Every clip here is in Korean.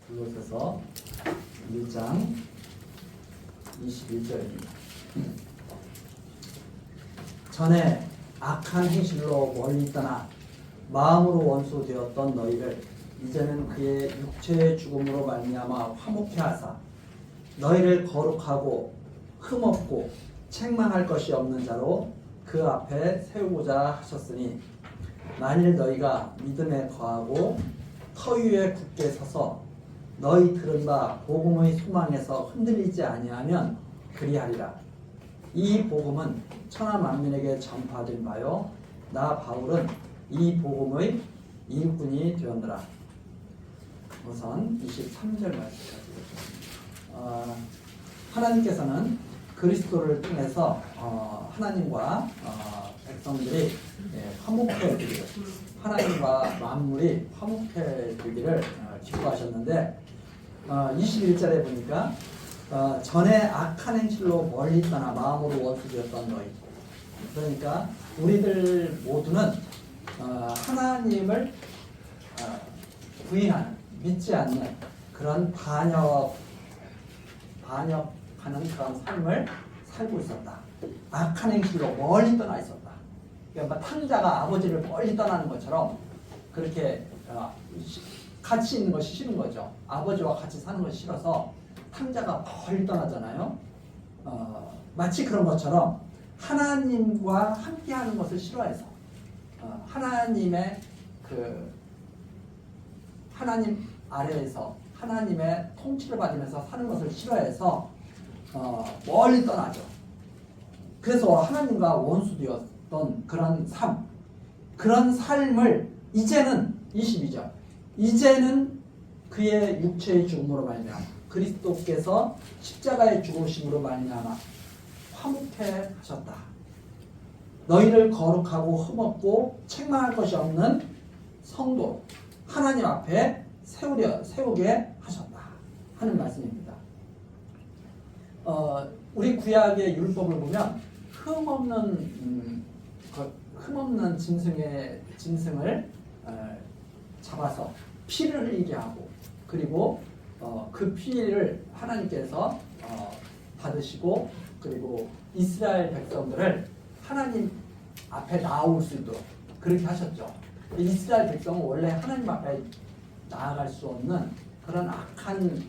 골로새서 1장 21절입니다. 전에 악한 행실로 멀리 떠나 마음으로 원수되었던 너희를 이제는 그의 육체의 죽음으로 말미암아 화목케 하사 너희를 거룩하고 흠없고 책망할 것이 없는 자로 그 앞에 세우고자 하셨으니 만일 너희가 믿음에 거하고 터 위에 굳게 서서 너희 들은 바 복음의 소망에서 흔들리지 아니하면 그리하리라. 이 복음은 천하 만민에게 전파된 바요 나 바울은 이 복음의 일꾼이 되었노라. 우선 23절 말씀까지 보겠습니다. 하나님께서는 그리스도를 통해서 하나님과 백성들이 화목해지기를, 하나님과 만물이 화목해지기를 기뻐하셨는데 21절에 보니까 전에 악한 행실로 멀리 떠나 마음으로 원수되었던 너희, 그러니까 우리들 모두는 하나님을 부인하는, 믿지 않는 그런 반역하는 그런 삶을 살고 있었다. 악한 행실로 멀리 떠나 있었다. 그러니까 탕자가 아버지를 멀리 떠나는 것처럼 그렇게 같이 있는 것이 싫은 거죠. 아버지와 같이 사는 것이 싫어서 탕자가 멀리 떠나잖아요. 마치 그런 것처럼 하나님과 함께하는 것을 싫어해서 하나님의 하나님 아래에서 하나님의 통치를 받으면서 사는 것을 싫어해서 멀리 떠나죠. 그래서 하나님과 원수되었던 그런 삶을 이제는 22절 이제는 그의 육체의 죽음으로 말미암아 그리스도께서 십자가의 죽으심으로 말미암아 화목케 하셨다. 너희를 거룩하고 흠없고 책망할 것이 없는 성도 하나님 앞에 세우게 하셨다 하는 말씀입니다. 우리 구약의 율법을 보면 흠없는 짐승을 잡아서 피를 흘리게 하고, 그리고 그 피를 하나님께서 받으시고, 그리고 이스라엘 백성들을 하나님 앞에 나올 수 있도록 그렇게 하셨죠. 이스라엘 백성은 원래 하나님 앞에 나아갈 수 없는 그런 악한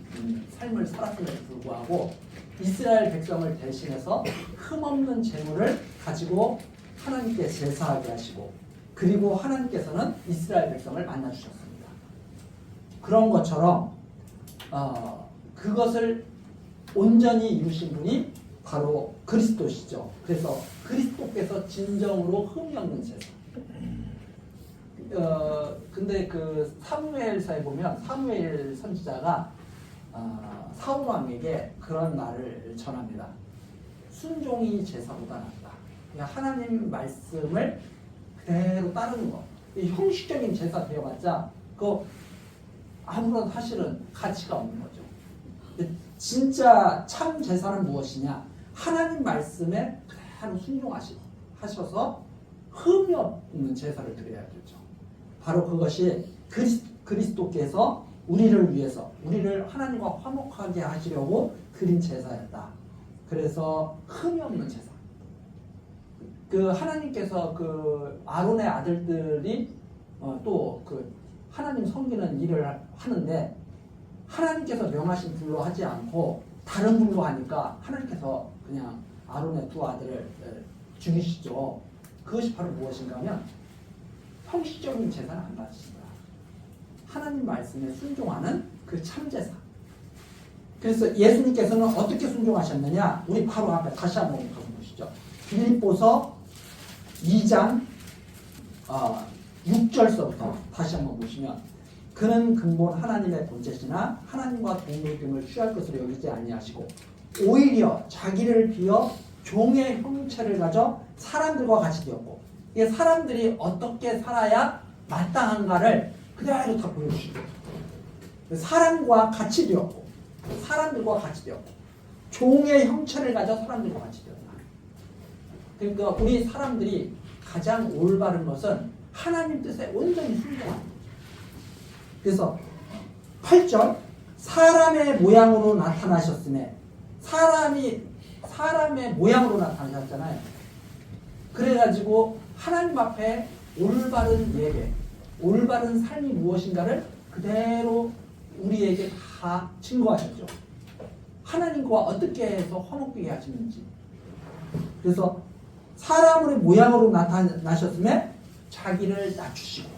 삶을 살았음에도 불구하고 이스라엘 백성을 대신해서 흠없는 재물을 가지고 하나님께 제사하게 하시고, 그리고 하나님께서는 이스라엘 백성을 만나주셨습니다. 그런 것처럼 그것을 온전히 이루신 분이 바로 그리스도시죠. 그래서 그리스도께서 진정으로 흠이 없는 제사. 근데 그 사무엘서에 보면 사무엘 선지자가 사울 왕에게 그런 말을 전합니다. 순종이 제사보다 낫다. 그냥 하나님 말씀을 그대로 따르는 것. 형식적인 제사 되어봤자 그 아무런 사실은 가치가 없는 거죠. 진짜 참 제사는 무엇이냐? 하나님 말씀에 그대로 순종하셔서 흠이 없는 제사를 드려야 되죠. 바로 그것이 그리스도께서 우리를 위해서 우리를 하나님과 화목하게 하시려고 드린 제사였다. 그래서 흠이 없는 제사. 하나님께서 아론의 아들들이 또 하나님 섬기는 일을 하는데 하나님께서 명하신 불로 하지 않고 다른 불로 하니까 하나님께서 그냥 아론의 두 아들을 죽이시죠. 그것이 바로 무엇인가 하면 형식적인 제사는 안 받으신다. 하나님 말씀에 순종하는 그 참제사. 그래서 예수님께서는 어떻게 순종하셨느냐? 우리 바로 앞에 다시 한번 가서 보시죠. 빌립보서 2장 6절서부터 다시 한번 보시면 그는 근본 하나님의 본체시나 하나님과 동물됨을 취할 것으로 여기지 아니하시고 오히려 자기를 비어 종의 형체를 가져 사람들과 같이 되었고, 이게 사람들이 어떻게 살아야 마땅한가를 그대로 다 보여주시고 사람과 같이 되었고 사람들과 같이 되었고 종의 형체를 가져 사람들과 같이 되었다. 그러니까 우리 사람들이 가장 올바른 것은 하나님 뜻에 온전히 순종하는 거죠. 그래서 8절 사람의 모양으로 나타나셨음에 사람의 모양으로 나타나셨잖아요. 그래가지고 하나님 앞에 올바른 예배, 올바른 삶이 무엇인가를 그대로 우리에게 다 증거하셨죠. 하나님과 어떻게 해서 화목되게 하시는지. 그래서 사람의 모양으로 나타나셨음에 자기를 낮추시고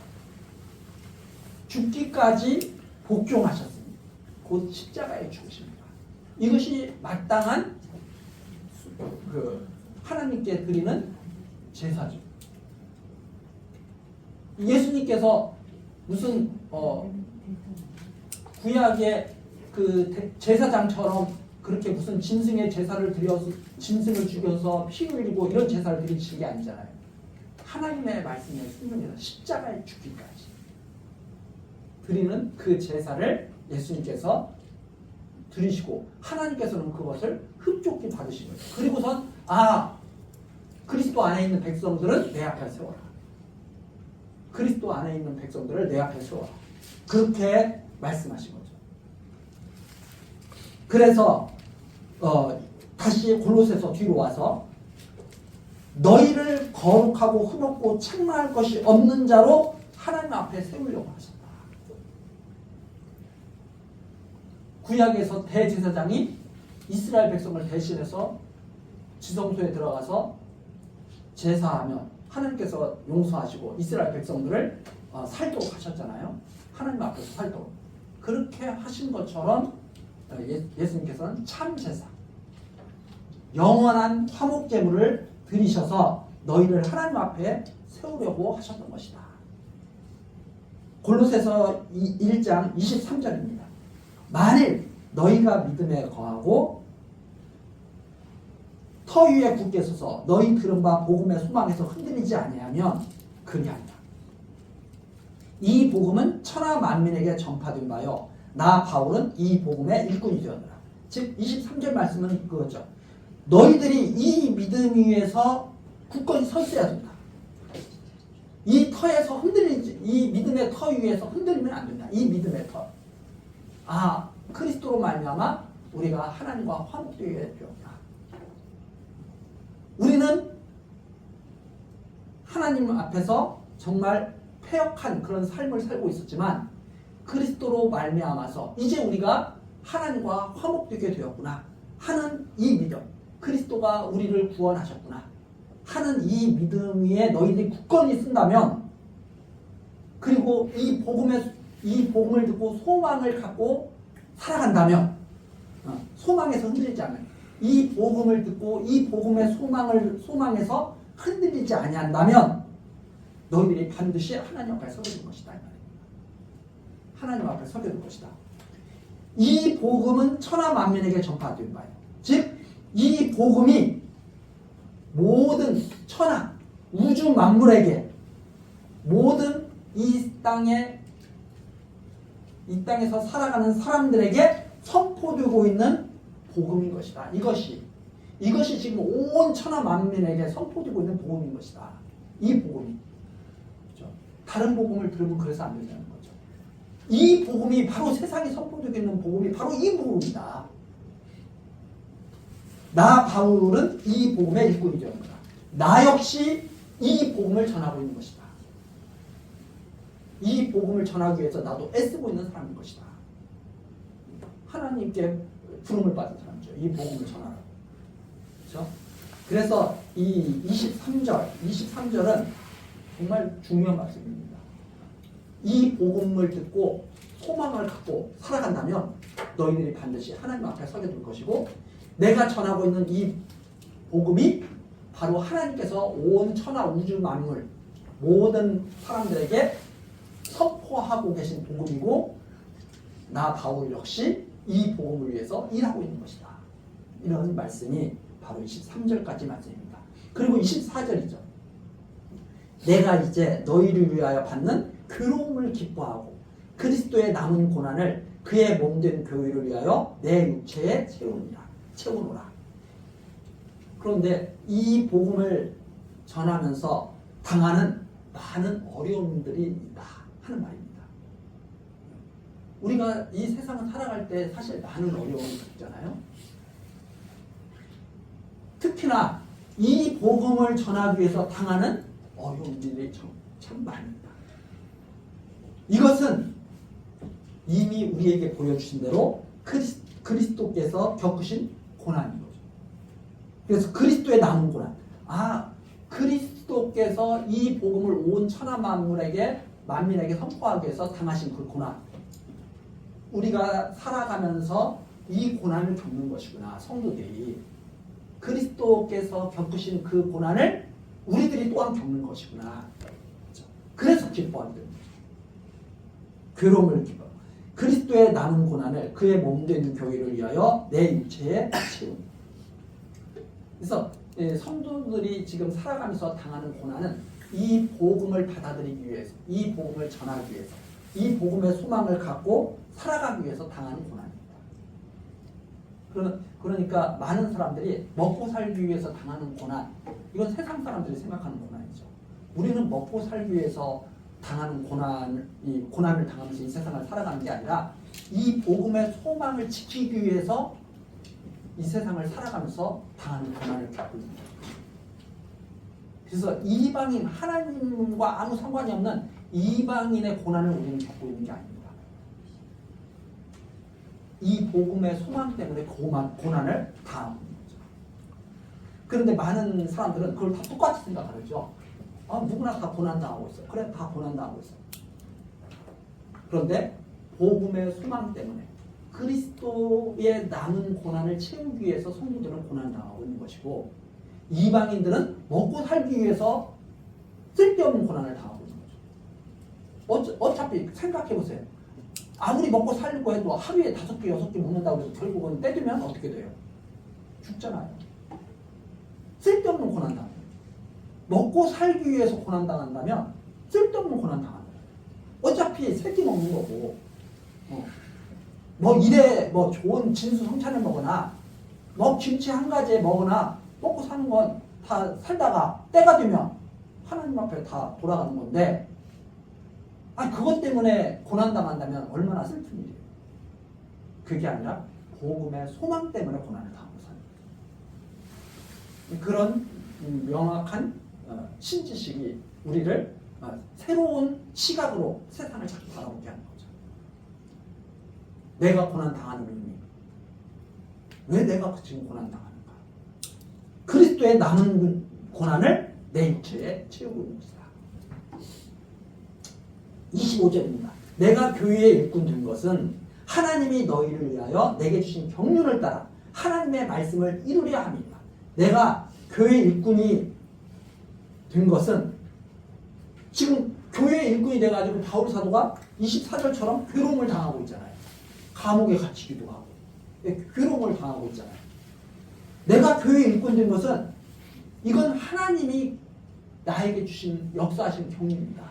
죽기까지 복종하셨습니다. 곧 십자가에 죽으십니다. 이것이 마땅한 하나님께 드리는 제사죠. 예수님께서 무슨 구약의 그 제사장처럼 그렇게 무슨 짐승의 제사를 드려서 짐승을 죽여서 피 흘리고 이런 제사를 드리신 게 아니잖아요. 하나님의 말씀에 순종해서 십자가에 죽기까지 드리는 그 제사를 예수님께서 드리시고 하나님께서는 그것을 흡족히 받으신 거예요. 그리고선 그리스도 안에 있는 백성들은 내 앞에 세워라. 그리스도 안에 있는 백성들을 내 앞에 세워라. 그렇게 말씀하신 거죠. 그래서 다시 골로새서 뒤로 와서 너희를 거룩하고 흠없고 책망할 것이 없는 자로 하나님 앞에 세우려고 하셨다. 구약에서 대제사장이 이스라엘 백성을 대신해서 지성소에 들어가서 제사하면 하나님께서 용서하시고 이스라엘 백성들을 살도록 하셨잖아요. 하나님 앞에서 살도록. 그렇게 하신 것처럼 예수님께서는 참제사, 영원한 화목제물을 드리셔서 너희를 하나님 앞에 세우려고 하셨던 것이다. 골로새서 1장 23절입니다. 만일 너희가 믿음에 거하고 터 위에 굳게 서서 너희 들은 바 복음의 소망에서 흔들리지 아니하면 그리하리라. 이 복음은 천하 만민에게 전파된 바요 나 바울은 이 복음의 일꾼이 되었노라. 즉 23절 말씀은 그거죠. 너희들이 이 믿음 위에서 굳건히 서 있어야 된다. 이 터에서 흔들리지, 이 믿음의 터 위에서 흔들리면 안 된다. 이 믿음의 터. 그리스도로 말미암아 우리가 하나님과 화목되게 되었다. 우리는 하나님 앞에서 정말 패역한 그런 삶을 살고 있었지만 그리스도로 말미암아서 이제 우리가 하나님과 화목되게 되었구나 하는 이 믿음, 그리스도가 우리를 구원하셨구나 하는 이 믿음 위에 너희들이 굳건히 쓴다면, 그리고 이 복음을 듣고 소망을 갖고 살아간다면, 소망에서 흔들리지 않는, 이 복음을 듣고 이 복음의 소망에서 흔들리지 아니한다면 너희들이 반드시 하나님 앞에 서게 될 것이다. 하나님 앞에 서게 될 것이다. 이 복음은 천하 만민에게 전파된 바예요. 즉 이 복음이 모든 천하 우주 만물에게, 모든 이 땅에서 살아가는 사람들에게 선포되고 있는 복음인 것이다. 이것이 지금 온 천하 만민에게 선포되고 있는 복음인 것이다. 이 복음이. 그렇죠? 다른 복음을 들으면 그래서 안 된다는 거죠. 이 복음이 바로 세상에 선포되고 있는 복음이 바로 이 복음이다. 나 바울은 이 복음의 일꾼이 되었다. 나 역시 이 복음을 전하고 있는 것이다. 이 복음을 전하기 위해서 나도 애쓰고 있는 사람인 것이다. 하나님께 부름을 받은 사람이죠. 이 복음을 전하라고. 그렇죠? 그래서 이 23절은 정말 중요한 말씀입니다. 이 복음을 듣고 소망을 갖고 살아간다면 너희들이 반드시 하나님 앞에 서게 될 것이고, 내가 전하고 있는 이 복음이 바로 하나님께서 온 천하 우주 만물 모든 사람들에게 선포하고 계신 복음이고, 나 바울 역시 이 복음을 위해서 일하고 있는 것이다. 이런 말씀이 바로 23절까지 말씀입니다. 그리고 24절이죠. 내가 이제 너희를 위하여 받는 괴로움을 기뻐하고 그리스도의 남은 고난을 그의 몸된 교회를 위하여 내 육체에 채우노라. 그런데 이 복음을 전하면서 당하는 많은 어려움들이 있다 하는 말입니다. 우리가 이 세상을 살아갈 때 사실 많은 어려움이 있잖아요. 특히나 이 복음을 전하기 위해서 당하는 어려움들이 참 많습니다. 이것은 이미 우리에게 보여주신 대로 그리스도께서 겪으신 고난인 거죠. 그래서 그리스도의 남은 고난. 그리스도께서 이 복음을 온 천하 만민에게 선포하기 위해서 당하신 그 고난. 우리가 살아가면서 이 고난을 겪는 것이구나. 성도들이 그리스도께서 겪으신 그 고난을 우리들이 또한 겪는 것이구나. 그래서 기뻐하게 됩니다. 괴로움을 기뻐. 그리스도의 남은 고난을 그의 몸되어 있는 교회를 위하여 내 육체에 채운. 그래서 성도들이 지금 살아가면서 당하는 고난은 이 복음을 받아들이기 위해서, 이 복음을 전하기 위해서, 이 복음의 소망을 갖고 살아가기 위해서 당하는 고난입니다. 그러니까 많은 사람들이 먹고 살기 위해서 당하는 고난, 이건 세상 사람들이 생각하는 고난이죠. 우리는 먹고 살기 위해서 당하는 이 고난을 당하면서 이 세상을 살아가는 게 아니라 이 복음의 소망을 지키기 위해서 이 세상을 살아가면서 당하는 고난을 겪고 있는 거예요. 그래서 이방인, 하나님과 아무 상관이 없는 이방인의 고난을 우리는 겪고 있는 게 아닙니다. 이 복음의 소망 때문에 고난을 당하고 있는 거죠. 그런데 많은 사람들은 그걸 다 똑같이 생각하죠. 누구나 다 고난당하고 있어. 그래, 다 고난당하고 있어. 그런데 복음의 소망 때문에 그리스도의 남은 고난을 채우기 위해서 성도들은 고난당하고 있는 것이고, 이방인들은 먹고 살기 위해서 쓸데없는 고난을 당하고 있는 거죠. 어차피 생각해보세요. 아무리 먹고 살려고 해도 하루에 5개, 6개 먹는다고 해서 결국은 떼두면 어떻게 돼요? 죽잖아요. 쓸데없는 고난 당해요. 먹고 살기 위해서 고난 당한다면 쓸데없는 고난 당한다. 어차피 3끼 먹는 거고, 좋은 진수 성찬을 먹거나, 김치 한 가지에 먹거나, 먹고 사는 건 다 살다가 때가 되면 하나님 앞에 다 돌아가는 건데, 그것 때문에 고난당한다면 얼마나 슬픈 일이에요. 그게 아니라 복음의 소망 때문에 고난을 당하고 사는 거예요. 그런 명확한 신지식이 우리를 새로운 시각으로 세상을 자꾸 바라보게 하는 거죠. 내가 고난당하는 의미, 왜 내가 지금 고난당하는가? 그리스도의 남은 고난을 내 육체에 채우고 있는 것이다. 25절입니다. 내가 교회의 일꾼 된 것은 하나님이 너희를 위하여 내게 주신 경륜을 따라 하나님의 말씀을 이루려 함이다. 내가 교회의 일꾼이 된 것은, 지금 교회의 일꾼이 돼가지고 바울 사도가 24절처럼 괴로움을 당하고 있잖아요. 감옥에 갇히기도 하고 괴로움을 당하고 있잖아요. 내가 교회의 일꾼 된 것은 이건 하나님이 나에게 주신 역사하신 경륜입니다.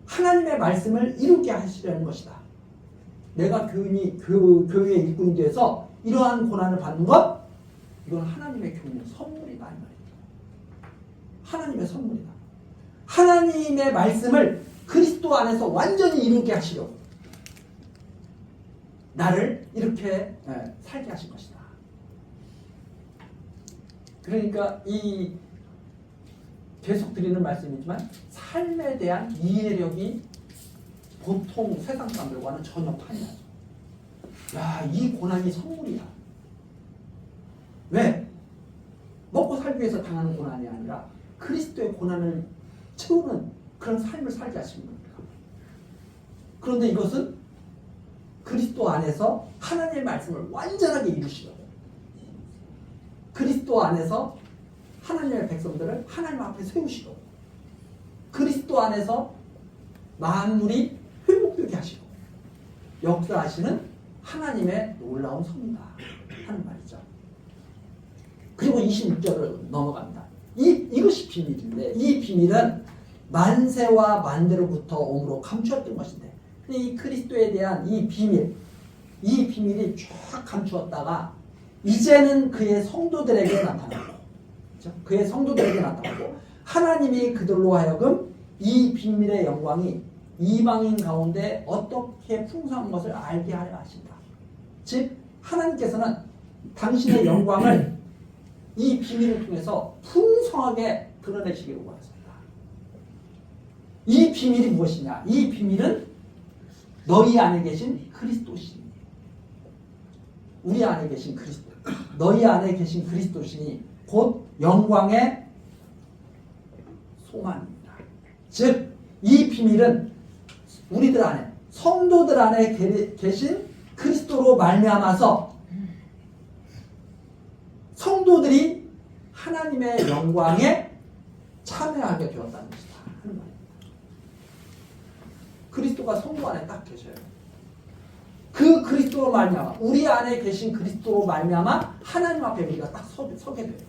하나님의 말씀을 이루게 하시려는 것이다. 내가 교회의 일꾼이 돼서 이러한 고난을 받는 것, 이건 하나님의 경륜, 선물이다 이 말입니다. 하나님의 선물이다. 하나님의 말씀을 그리스도 안에서 완전히 이루게 하시려고 나를 이렇게 살게 하신 것이다. 그러니까 이 계속 드리는 말씀이지만 삶에 대한 이해력이 보통 세상 사람들과는 전혀 판이하죠. 이 고난이 선물이야. 왜? 먹고 살기 위해서 당하는 고난이 아니라 그리스도의 고난을 채우는 그런 삶을 살게 하시는 겁니다. 그런데 이것은 그리스도 안에서 하나님의 말씀을 완전하게 이루시려고, 그리스도 안에서 하나님의 백성들을 하나님 앞에 세우시고, 그리스도 안에서 만물이 회복되게 하시고 역사하시는 하나님의 놀라운 섭니다 하는 말이죠. 그리고 26절을 넘어갑니다. 이것이 비밀인데, 이 비밀은 만세와 만대로부터 오므로 감추었던 것인데, 이 그리스도에 대한 이 비밀이 쫙 감추었다가 이제는 그의 성도들에게 나타나고, 그렇죠? 그의 성도들에게 나타나고 하나님이 그들로 하여금 이 비밀의 영광이 이방인 가운데 어떻게 풍성한 것을 알게 하려 하신다. 즉 하나님께서는 당신의 영광을 이 비밀을 통해서 풍성하게 드러내시기를 원하십니다. 이 비밀이 무엇이냐? 이 비밀은 너희 안에 계신 그리스도시니, 우리 안에 계신 그리스도, 너희 안에 계신 그리스도시니 곧 영광의 소망입니다. 즉 이 비밀은 우리들 안에, 성도들 안에 계신 그리스도로 말미암아서 성도들이 하나님의 영광에 참여하게 되었다는 것이다 하는 말입니다. 그리스도가 성도 안에 딱 계셔요. 그 그리스도로 말미암아, 우리 안에 계신 그리스도로 말미암아 하나님 앞에 우리가 딱 서게 돼요.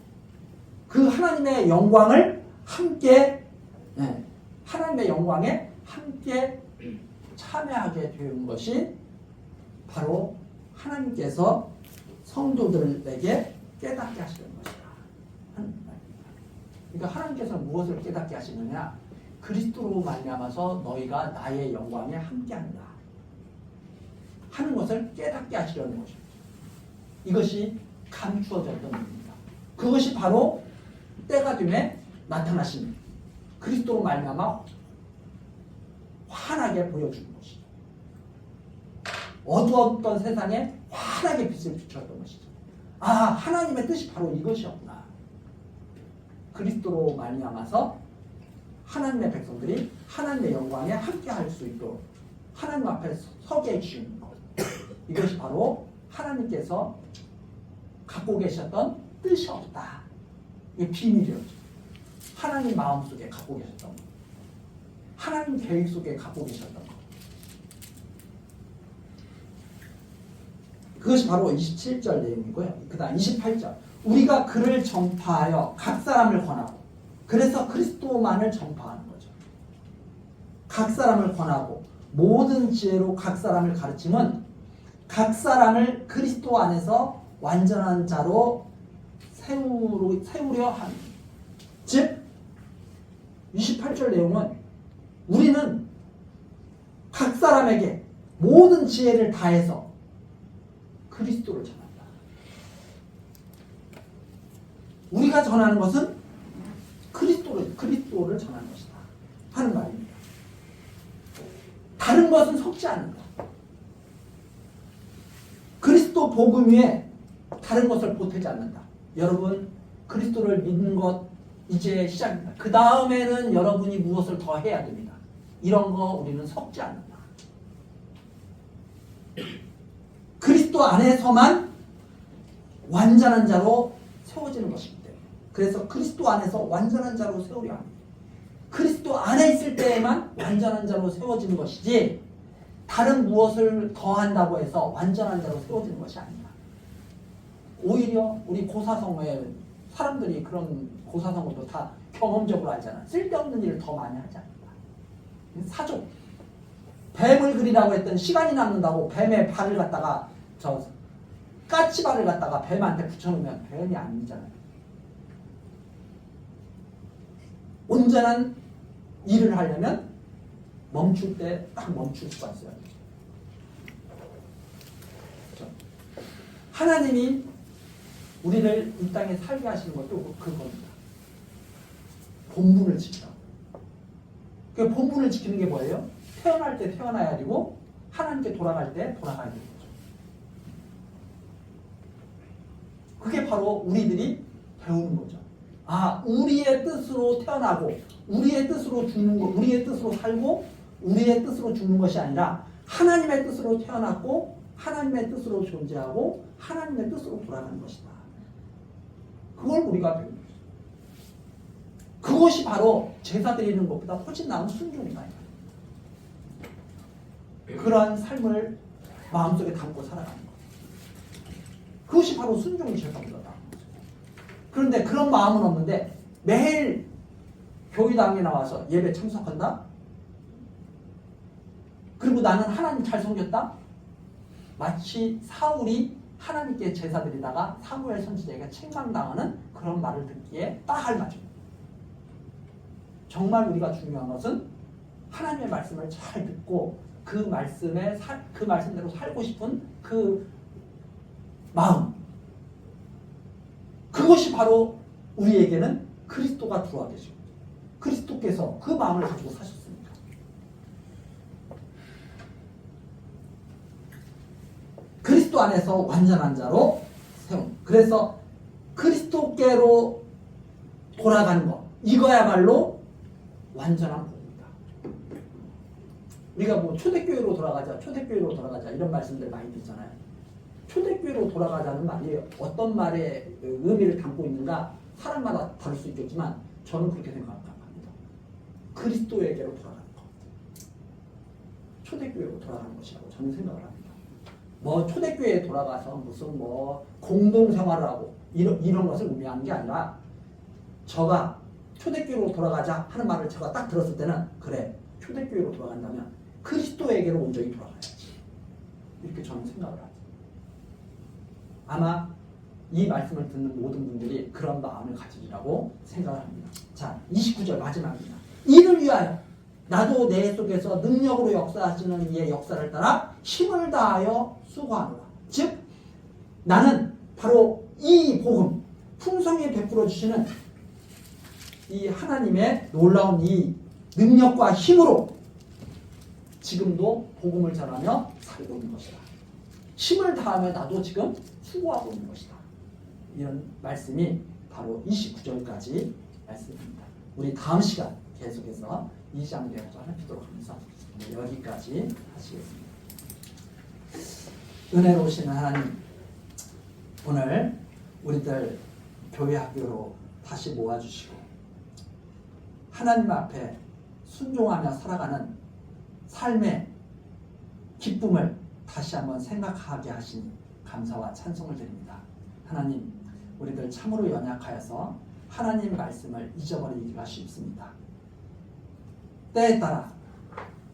그 하나님의 영광을 함께, 하나님의 영광에 함께 참여하게 되는 것이 바로 하나님께서 성도들에게 깨닫게 하시는 것이다 하는 말입니다. 그러니까 하나님께서 무엇을 깨닫게 하시느냐? 그리스도로 말미암아서 너희가 나의 영광에 함께한다 하는 것을 깨닫게 하시려는 것입니다. 이것이 감추어졌던 일입니다. 그것이 바로 때가 됨에 나타나신 그리스도로 말미암아 환하게 보여주는 것이죠. 어두웠던 세상에 환하게 빛을 비추었던 것이죠. 아, 하나님의 뜻이 바로 이것이었구나. 그리스도로 말미암아서 하나님의 백성들이 하나님의 영광에 함께할 수 있도록 하나님 앞에 서게 해주시는 것. 이것이 바로 하나님께서 갖고 계셨던 뜻이었다. 이게 비밀이었죠. 하나님 마음속에 갖고 계셨던 것. 하나님 계획 속에 갖고 계셨던 것. 그것이 바로 27절 내용이고요. 그 다음 28절. 우리가 그를 전파하여 각 사람을 권하고, 그래서 그리스도만을 전파하는 거죠. 각 사람을 권하고 모든 지혜로 각 사람을 가르침은 각 사람을 그리스도 안에서 완전한 자로 세우려 합니다. 즉 28절 내용은 우리는 각 사람에게 모든 지혜를 다해서 그리스도를 전한다. 우리가 전하는 것은 그리스도를 전하는 것이다 하는 말입니다. 다른 것은 섞지 않는다. 그리스도 복음 위에 다른 것을 보태지 않는다. 여러분, 그리스도를 믿는 것 이제 시작입니다. 그 다음에는 여러분이 무엇을 더 해야 됩니다. 이런 거 우리는 섞지 않는다. 그리스도 안에서만 완전한 자로 세워지는 것이기 때문에, 그래서 그리스도 안에서 완전한 자로 세우려 합니다. 그리스도 안에 있을 때에만 완전한 자로 세워지는 것이지 다른 무엇을 더한다고 해서 완전한 자로 세워지는 것이 아닙니다. 오히려 우리 고사성어에 사람들이 그런 고사성어도 다 경험적으로 알잖아. 쓸데없는 일을 더 많이 하지 않는다. 사족. 뱀을 그리라고 했더니 시간이 남는다고 뱀의 발을 갖다가 까치발을 갖다가 뱀한테 붙여놓으면 뱀이 아니잖아요. 온전한 일을 하려면 멈출 때 딱 멈출 수가 있어요. 그렇죠? 하나님이 우리를 이 땅에 살게 하시는 것도 그겁니다. 본분을 지키라. 그 본분을 지키는 게 뭐예요? 태어날 때 태어나야 되고 하나님께 돌아갈 때 돌아가야 되는 거죠. 그게 바로 우리들이 배우는 거죠. 아, 우리의 뜻으로 태어나고 우리의 뜻으로 죽는 것, 우리의 뜻으로 살고 우리의 뜻으로 죽는 것이 아니라 하나님의 뜻으로 태어났고 하나님의 뜻으로 존재하고 하나님의 뜻으로 돌아가는 것이다. 그걸 우리가 배우는 거죠. 그것이 바로 제사 드리는 것보다 훨씬 나은 순종이다. 그러한 삶을 마음속에 담고 살아가는 것. 그것이 바로 순종이 제사보다 나은 거죠. 그런데 그런 마음은 없는데 매일 교회당에 나와서 예배 참석한다? 그리고 나는 하나님 잘 섬겼다? 마치 사울이 하나님께 제사 드리다가 사무엘 선지자에게 책망당하는 그런 말을 듣기에 딱 알맞죠. 정말 우리가 중요한 것은 하나님의 말씀을 잘 듣고 그 말씀대로 살고 싶은 그 마음, 그것이 바로 우리에게는 그리스도가 들어와 계시고 그리스도께서 그 마음을 가지고 사셨습니다. 그리스도 안에서 완전한 자로 세운. 그래서 그리스도께로 돌아가는 것, 이거야말로 완전한 복입니다. 우리가 뭐 초대교회로 돌아가자 이런 말씀들 많이 듣잖아요. 초대교회로 돌아가자는 말이 어떤 말의 의미를 담고 있는가 사람마다 다를 수 있겠지만 저는 그렇게 생각합니다. 그리스도에게로 돌아가는 것, 초대교회로 돌아가는 것이라고 저는 생각을 합니다. 뭐 초대교회에 돌아가서 무슨 뭐 공동생활을 하고 이런 것을 의미하는 게 아니라 저가 초대교회로 돌아가자 하는 말을 제가 딱 들었을 때는 그래, 초대교회로 돌아간다면 그리스도에게로 온전히 돌아가야지, 이렇게 저는 생각을 하죠. 아마 이 말씀을 듣는 모든 분들이 그런 마음을 가지리라고 생각을 합니다. 자, 29절 마지막입니다. 이를 위하여 나도 내 속에서 능력으로 역사하시는 이의 역사를 따라 힘을 다하여 수고하노라. 즉 나는 바로 이 복음, 풍성히 베풀어 주시는 이 하나님의 놀라운 이 능력과 힘으로 지금도 복음을 전하며 살고 있는 것이다. 힘을 다하며 나도 지금 수고하고 있는 것이다. 이런 말씀이 바로 29절까지 말씀입니다. 우리 다음 시간 계속해서 2장 내용을 살피도록 하면서 여기까지 하시겠습니다. 은혜로우신 하나님, 오늘 우리들 교회 학교로 다시 모아주시고 하나님 앞에 순종하며 살아가는 삶의 기쁨을 다시 한번 생각하게 하시니 감사와 찬송을 드립니다. 하나님, 우리들 참으로 연약하여서 하나님 말씀을 잊어버리기가 쉽습니다. 때에 따라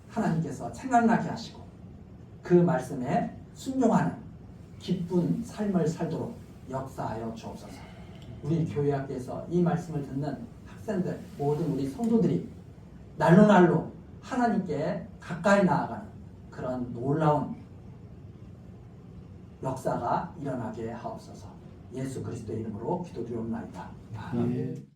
하나님께서 생각나게 하시고 그 말씀에 순종하는 기쁜 삶을 살도록 역사하여 주옵소서. 우리 교회 학교에서 이 말씀을 듣는 학생들, 모든 우리 성도들이 날로 날로 하나님께 가까이 나아가는 그런 놀라운 역사가 일어나게 하옵소서. 예수 그리스도의 이름으로 기도드리옵나이다. 아멘.